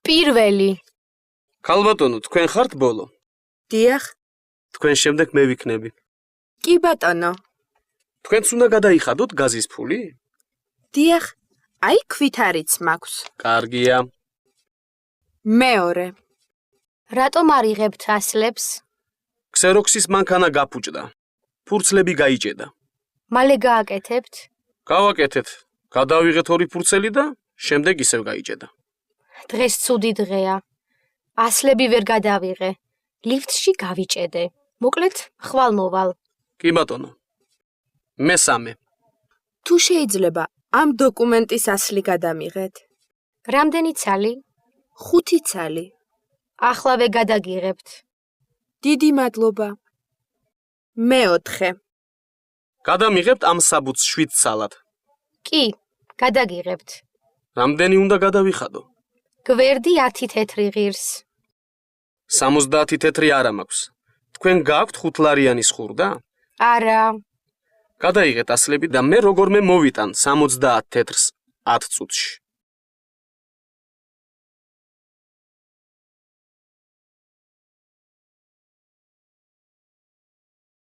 პირველი. ქალბატონო, თქვენ ხართ ბოლო? დიახ. თქვენ შემდეგ მე ვიქნები. კი ბატონო. თქვენც უნდა გადაიხადოთ გაზის ფული? დიახ. აი ქვით არიც მაქვს. კარგია. მეორე. რატომ არ იღებთ ასლებს? ქსეროქსის მანქანა გაფუჭდა. ფურცლები გაიჭედა. მალე გააკეთებთ? გავაკეთეთ. გადავიღეთ 2 ფურცელი და შემდეგ ისევ გაიჭედა. დღეს ცუდი დღეა. ასლები ვერ გადავიღე. ლიფტში გავიჭედე. მოკლედ, ხვალ მოვალ. კი ბატონო. მესამე. თუ შეიძლება ამ დოკუმენტის ასლი გადამიღეთ. რამდენი ცალი? 5 ცალი. ახლავე გადაგიღებთ. დიდი მადლობა. მეოთხე. გადამიღებთ ამ საბუთს 7 ცალად. კი, გადაგიღებთ. რამდენი უნდა გადავიხადო? გვერდი 10 თეთრი ღირს. 70 თეთრი არა მაქვს. თქვენ გაქვთ 5 ლარიანი სხურდა? არა. გადაიღეთ ასლები და მე როგორმე მოვიტან 70 თეთრს 10 წუთში.